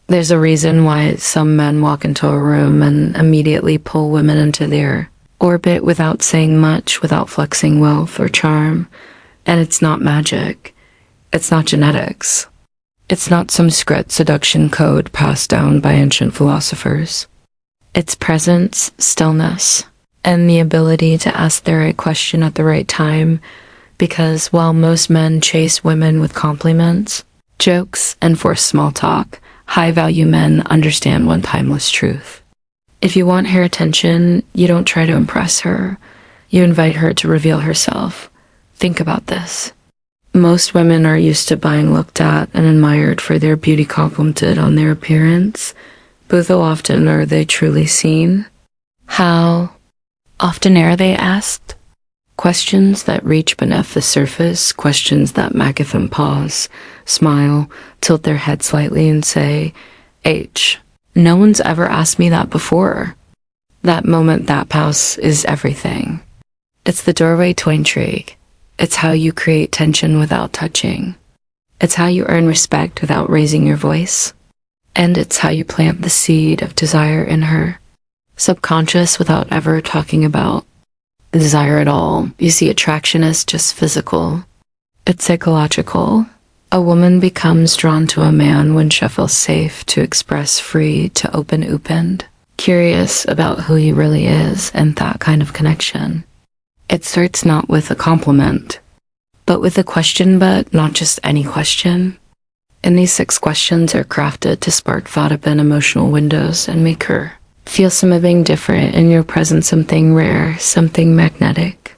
There's a reason why some men walk into a room and immediately pull women into their orbit without saying much, without flexing wealth or charm. And it's not magic. It's not genetics. It's not some secret seduction code passed down by ancient philosophers. It's presence, stillness, and the ability to ask the right question at the right time, because while most men chase women with compliments, jokes, and forced small talk, high-value men understand one timeless truth. If you want her attention, you don't try to impress her. You invite her to reveal herself. Think about this. Most women are used to being looked at and admired for their beauty complimented on their appearance, but how often are they truly seen? How often are they asked? Questions that reach beneath the surface, questions that make them pause, smile, tilt their head slightly and say, H, no one's ever asked me that before. That moment, that pause is everything. It's the doorway to intrigue. It's how you create tension without touching. It's how you earn respect without raising your voice. And it's how you plant the seed of desire in her. Subconscious without ever talking about desire at all. You see, attraction is just physical. It's psychological. A woman becomes drawn to a man when she feels safe to express, free to opened, curious about who he really is, and that kind of connection. It starts not with a compliment, but with a question, but not just any question. And these 6 questions are crafted to spark thought and emotional windows and make her feel something different in your presence, something rare, something magnetic.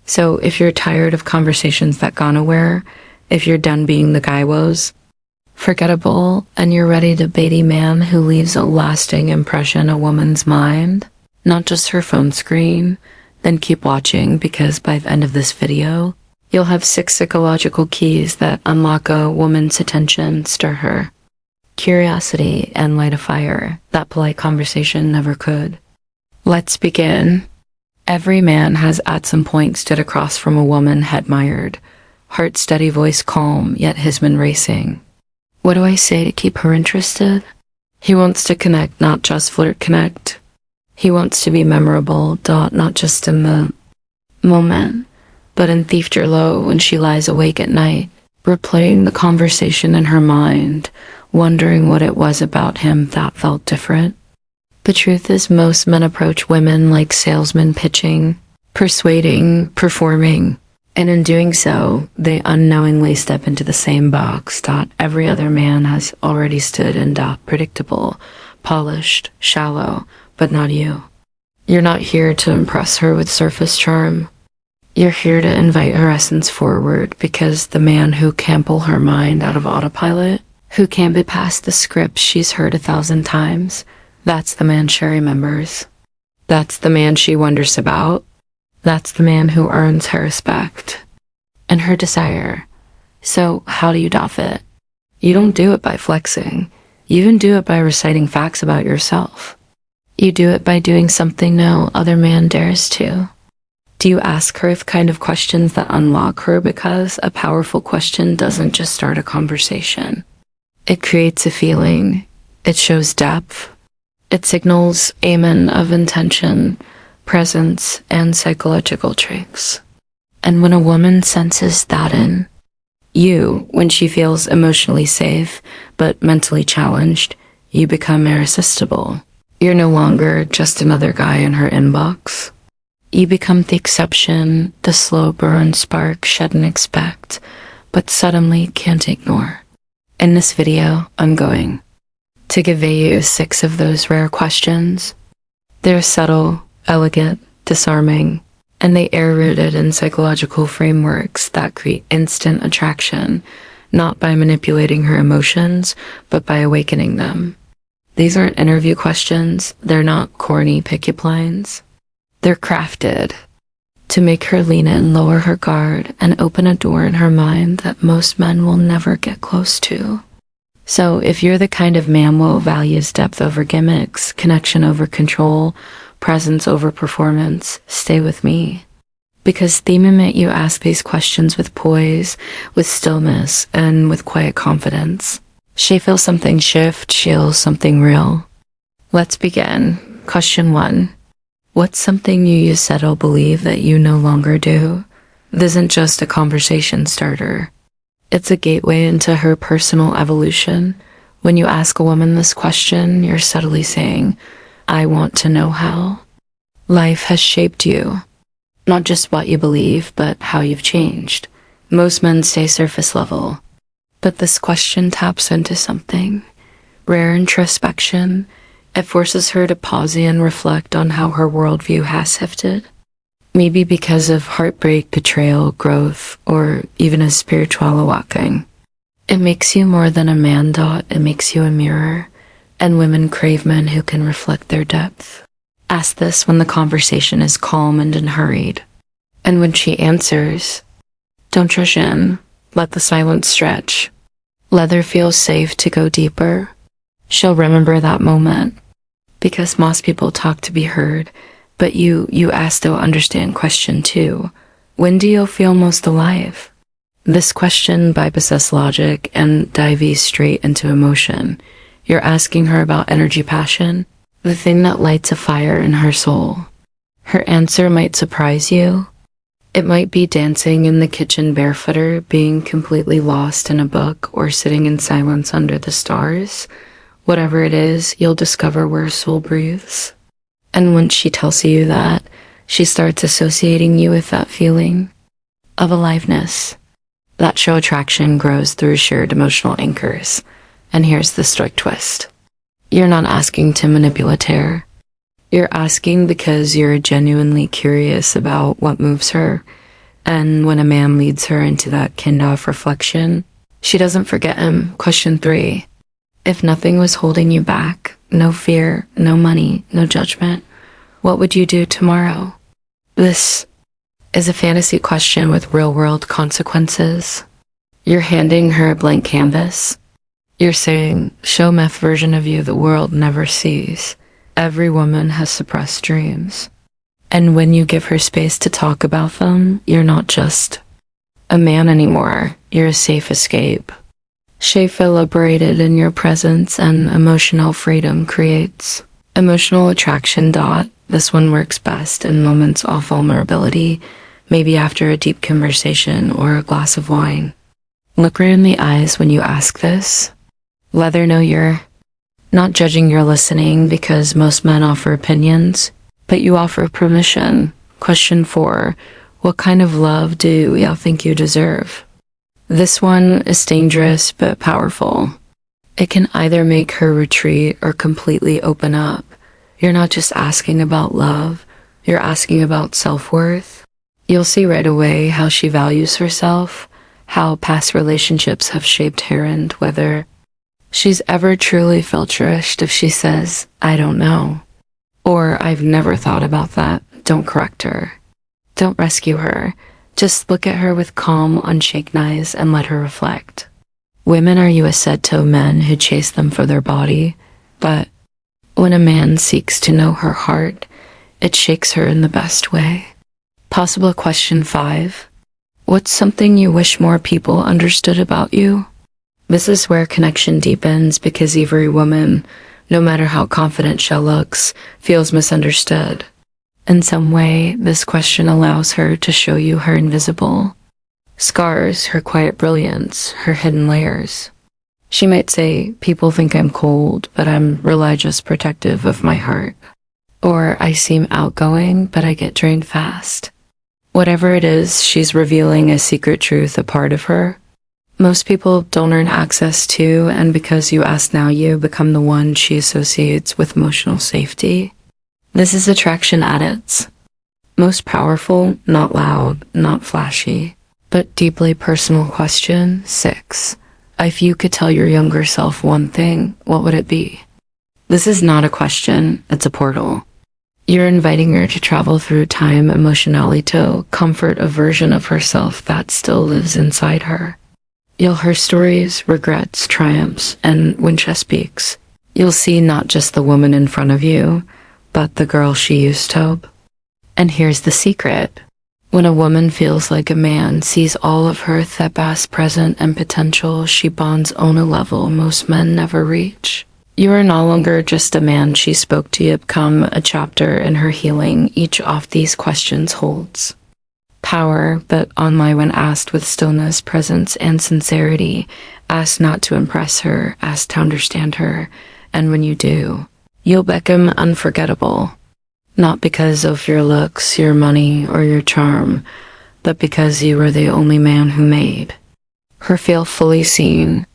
So if you're tired of conversations that go nowhere, if you're done being the guy woes, forgettable, and you're ready to date a man who leaves a lasting impression on a woman's mind, not just her phone screen, then keep watching, because by the end of this video, you'll have 6 psychological keys that unlock a woman's attention, stir her curiosity, and light a fire that polite conversation never could. Let's begin. Every man has at some point stood across from a woman admired, heart steady, voice calm, yet his been racing. What do I say to keep her interested? He wants to connect, not just flirt, connect. He wants to be memorable, not just in the moment, but in thief your low when she lies awake at night, replaying the conversation in her mind, wondering what it was about him that felt different. The truth is, most men approach women like salesmen pitching, persuading, performing, and in doing so, they unknowingly step into the same box that every other man has already stood in, predictable, polished, shallow, but not you. You're not here to impress her with surface charm. You're here to invite her essence forward, because the man who can't pull her mind out of autopilot, who can't be past the script she's heard 1,000 times, that's the man she remembers. That's the man she wonders about. That's the man who earns her respect and her desire. So how do you doff it? You don't do it by flexing. You even do it by reciting facts about yourself. You do it by doing something no other man dares to. Do you ask her the kind of questions that unlock her? Because a powerful question doesn't just start a conversation. It creates a feeling. It shows depth. It signals amen of intention, presence, and psychological traits. And when a woman senses that in you, when she feels emotionally safe but mentally challenged, you become irresistible. You're no longer just another guy in her inbox. You become the exception, the slow burn spark shouldn't expect, but suddenly can't ignore. In this video, I'm going to give you 6 of those rare questions. They're subtle, elegant, disarming, and they are rooted in psychological frameworks that create instant attraction, not by manipulating her emotions, but by awakening them. These aren't interview questions. They're not corny pickup lines. They're crafted to make her lean in, lower her guard, and open a door in her mind that most men will never get close to. So if you're the kind of man who values depth over gimmicks, connection over control, presence over performance, stay with me. Because the moment you ask these questions with poise, with stillness, and with quiet confidence, She feels something shift, she feels something real. Let's begin. Question 1. What's something you used to settle believe that you no longer do? This isn't just a conversation starter. It's a gateway into her personal evolution. When you ask a woman this question, you're subtly saying, I want to know how. Life has shaped you. Not just what you believe, but how you've changed. Most men stay surface level. But this question taps into something. Rare introspection. It forces her to pause and reflect on how her worldview has shifted. Maybe because of heartbreak, betrayal, growth, or even a spiritual awakening. It makes you more than a man. It makes you a mirror. And women crave men who can reflect their depth. Ask this when the conversation is calm and unhurried. And when she answers, don't rush in. Let the silence stretch. Let her feel safe to go deeper. She'll remember that moment. Because most people talk to be heard, but you ask to understand. Question 2. When do you feel most alive? This question bypasses logic and dives straight into emotion. You're asking her about energy, passion, the thing that lights a fire in her soul. Her answer might surprise you. It might be dancing in the kitchen barefooter, being completely lost in a book, or sitting in silence under the stars. Whatever it is, you'll discover where soul breathes. And once she tells you that, she starts associating you with that feeling of aliveness. That show attraction grows through shared emotional anchors. And here's the strict twist. You're not asking to manipulate her. You're asking because you're genuinely curious about what moves her. And when a man leads her into that kind of reflection, she doesn't forget him. Question 3. If nothing was holding you back, no fear, no money, no judgment, what would you do tomorrow? This is a fantasy question with real-world consequences. You're handing her a blank canvas. You're saying, show me a version of you the world never sees. Every woman has suppressed dreams. And when you give her space to talk about them, you're not just a man anymore. You're a safe escape. She feels liberated in your presence, and emotional freedom creates emotional attraction. This one works best in moments of vulnerability, maybe after a deep conversation or a glass of wine. Look her in the eyes when you ask this. Let her know you're not judging, you're listening, because most men offer opinions, but you offer permission. Question 4. What kind of love do y'all think you deserve? This one is dangerous but powerful. It can either make her retreat or completely open up. You're not just asking about love, you're asking about self-worth. You'll see right away how she values herself, how past relationships have shaped her, and whether she's ever truly felt cherished. If she says, I don't know, or I've never thought about that, don't correct her. Don't rescue her. Just look at her with calm, unshaken eyes and let her reflect. Women are used to men who chase them for their body, but when a man seeks to know her heart, it shakes her in the best way. Possible question 5. What's something you wish more people understood about you? This is where connection deepens, because every woman, no matter how confident she looks, feels misunderstood. In some way, this question allows her to show you her invisible scars, her quiet brilliance, her hidden layers. She might say, people think I'm cold, but I'm really just protective of my heart. Or I seem outgoing, but I get drained fast. Whatever it is, she's revealing a secret truth, a part of her most people don't earn access to, and because you ask now, you become the one she associates with emotional safety. This is attraction at its most powerful, not loud, not flashy, but deeply personal. Question 6. If you could tell your younger self one thing, what would it be? This is not a question, it's a portal. You're inviting her to travel through time emotionally to comfort a version of herself that still lives inside her. You'll hear stories, regrets, triumphs, and when she speaks, you'll see not just the woman in front of you, but the girl she used to be. And here's the secret. When a woman feels like a man sees all of her past, present, and potential, she bonds on a level most men never reach. You are no longer just a man she spoke to, you become a chapter in her healing. Each of these questions holds power, but only when asked with stillness, presence, and sincerity. Ask not to impress her, ask to understand her, and when you do, you'll become unforgettable. Not because of your looks, your money, or your charm, but because you were the only man who made her feel fully seen.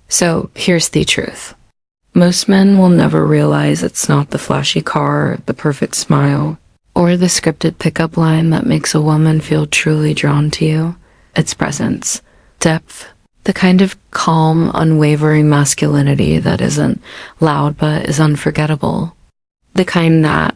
So here's the truth. Most men will never realize it's not the flashy car, the perfect smile, or the scripted pickup line that makes a woman feel truly drawn to you. It's presence, depth, the kind of calm, unwavering masculinity that isn't loud but is unforgettable. The kind that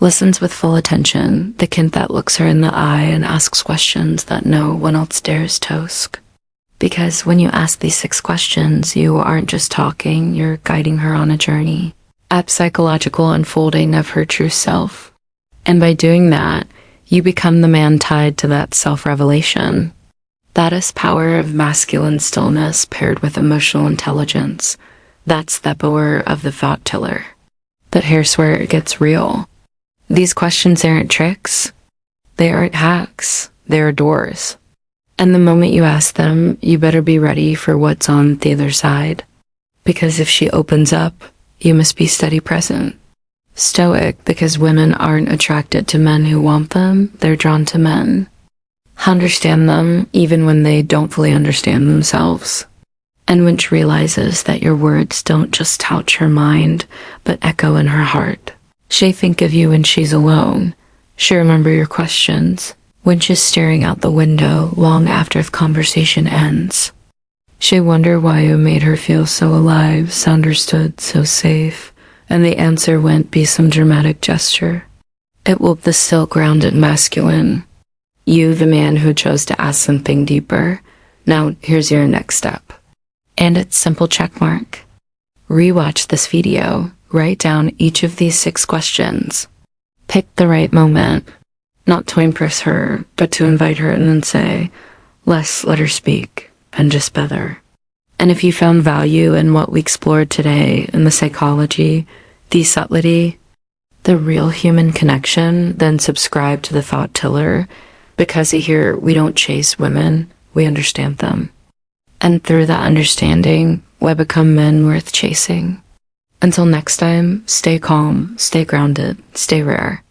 listens with full attention, the kind that looks her in the eye and asks questions that no one else dares to ask. Because when you ask these 6 questions, you aren't just talking, you're guiding her on a journey, a psychological unfolding of her true self. And by doing that, you become the man tied to that self-revelation. That is power of masculine stillness paired with emotional intelligence. That's the power of the thought tiller. But here's where it gets real. These questions aren't tricks. They aren't hacks. They're doors. And the moment you ask them, you better be ready for what's on the other side. Because if she opens up, you must be steady present. Stoic, because women aren't attracted to men who want them, they're drawn to men. Understand them even when they don't fully understand themselves. And when she realizes that your words don't just touch her mind, but echo in her heart. She think of you when she's alone. She remember your questions when she's staring out the window long after the conversation ends. She wonder why you made her feel so alive, so understood, so safe, and the answer won't be some dramatic gesture. It will be the still grounded masculine. You, the man who chose to ask something deeper. Now, here's your next step. And it's simple checkmark. Rewatch this video. Write down each of these 6 questions. Pick the right moment. Not to impress her, but to invite her in and say, less let her speak, and just better. And if you found value in what we explored today, in the psychology, the subtlety, the real human connection, then subscribe to the Thought Tiller, because here we don't chase women, we understand them. And through that understanding, we become men worth chasing. Until next time, stay calm, stay grounded, stay rare.